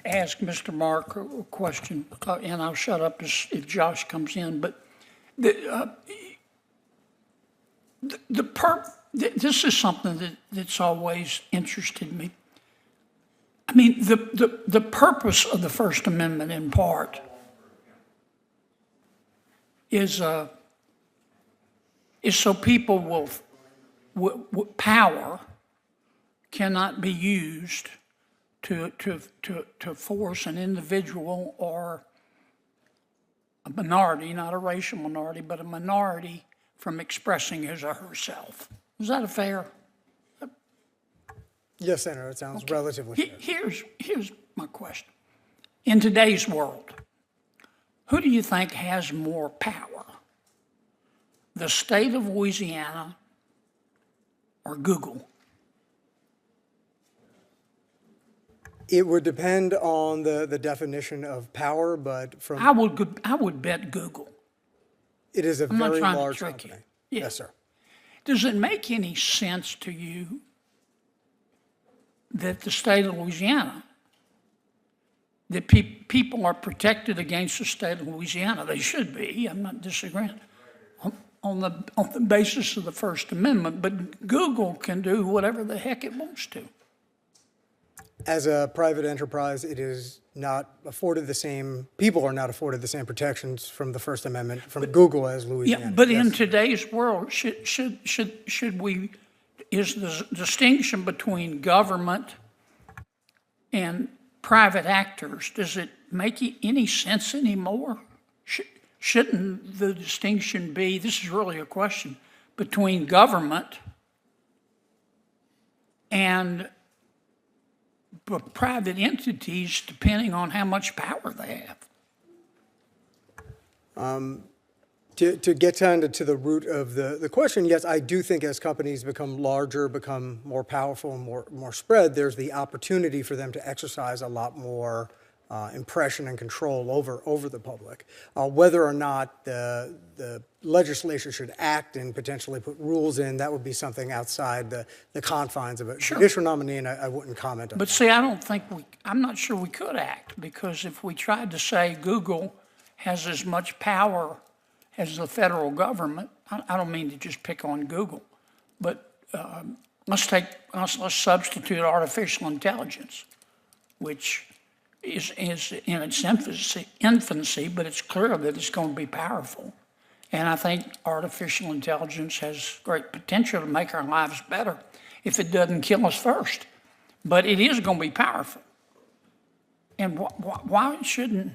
ask Mr. Mark a question, and I'll shut up if Josh comes in, but this is something that's always interested me. I mean, the purpose of the First Amendment in part is so people will power cannot be used to force an individual or a minority, not a racial minority, but a minority from expressing his or herself. Is that a fair? Yes, Senator, it sounds relatively fair. Here's my question. In today's world, who do you think has more power? The state of Louisiana or Google? It would depend on the definition of power, but from I would bet Google. it is a I'm not very trying to large trick company. you. Yeah. Yes, sir. Does it make any sense to you that the state of Louisiana, that people are protected against the state of Louisiana? They should be. I'm not disagreeing on the basis of the First Amendment, but Google can do whatever the heck it wants to. As a private enterprise, it is not afforded the same, people are not afforded the same protections from the First Amendment from Google as Louisiana. Yeah, but Yes. in today's world, should we, is the distinction between government and private actors, does it make any sense anymore? Shouldn't the distinction be, this is really a question, between government and private entities depending on how much power they have? To get to the root of the question, yes, I do think as companies become larger, become more powerful, and more spread, there's the opportunity for them to exercise a lot more impression and control over the public. Whether or not the legislature should act and potentially put rules in, that would be something outside the confines of a judicial nominee, and I wouldn't comment on that. But see, I'm not sure we could act, because if we tried to say Google has as much power as the federal government, I don't mean to just pick on Google, but let's substitute artificial intelligence, which is in its infancy, but it's clear that it's going to be powerful. And I think artificial intelligence has great potential to make our lives better if it doesn't kill us first. But it is going to be powerful. And why shouldn't?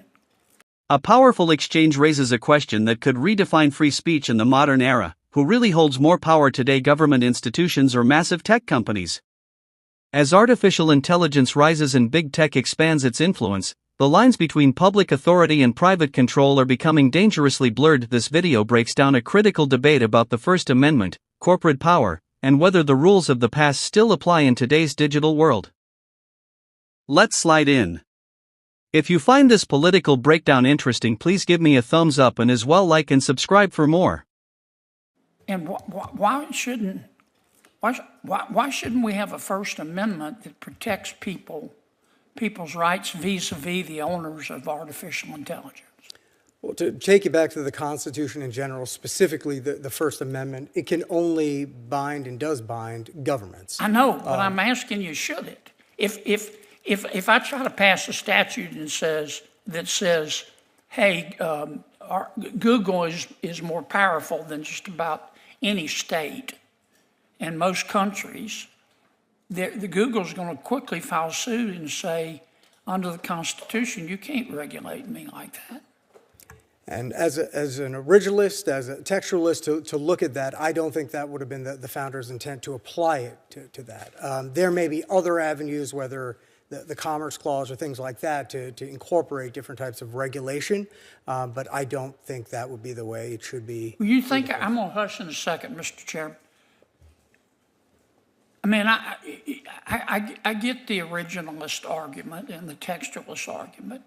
A powerful exchange raises a question that could redefine free speech in the modern era. Who really holds more power today, government institutions or massive tech companies? As artificial intelligence rises and big tech expands its influence, the lines between public authority and private control are becoming dangerously blurred. This video breaks down a critical debate about the First Amendment, corporate power, and whether the rules of the past still apply in today's digital world. Let's slide in. If you find this political breakdown interesting, please give me a thumbs up and as well like and subscribe for more. And why shouldn't we have a First Amendment that protects people's rights vis-a-vis the owners of artificial intelligence? Well, to take you back to the Constitution in general, specifically the First Amendment, it can only bind and does bind governments. I know, but I'm asking you, should it? If I try to pass a statute that says, hey, Google is more powerful than just about any state and most countries, the Google's going to quickly file suit and say, under the Constitution, you can't regulate me like that. And as an originalist, as a textualist, to look at that, I don't think that would have been the founder's intent to apply it to that. There may be other avenues, whether the Commerce Clause or things like that, to incorporate different types of regulation, but I don't think that would be the way it should be. You think, I'm going to hush in a second, Mr. Chairman. I mean, I get the originalist argument and the textualist argument,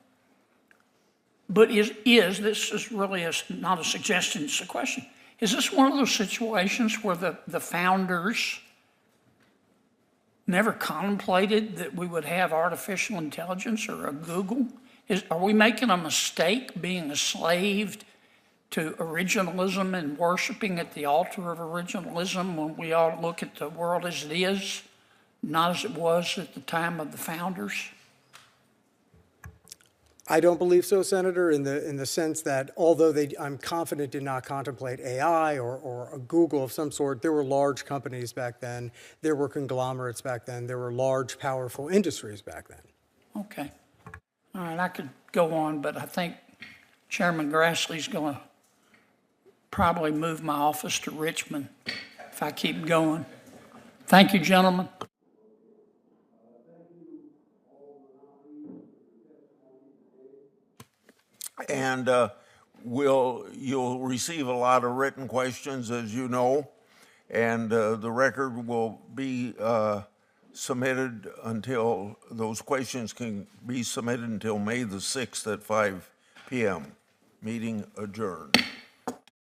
but this is really not a suggestion, it's a question. Is this one of those situations where the founders never contemplated that we would have artificial intelligence or a Google? Are we making a mistake being a slave to originalism and worshiping at the altar of originalism when we ought to look at the world as it is, not as it was at the time of the founders? I don't believe so, Senator, in the sense that although I'm confident did not contemplate AI or a Google of some sort, there were large companies back then, there were conglomerates back then, there were large, powerful industries back then. Okay. All right, I could go on, but I think Chairman Grassley's going to probably move my office to Richmond if I keep going. Thank you, gentlemen. And you'll receive a lot of written questions, as you know, and the record will be submitted until, those questions can be submitted until May the 6th at 5 p.m. Meeting adjourned.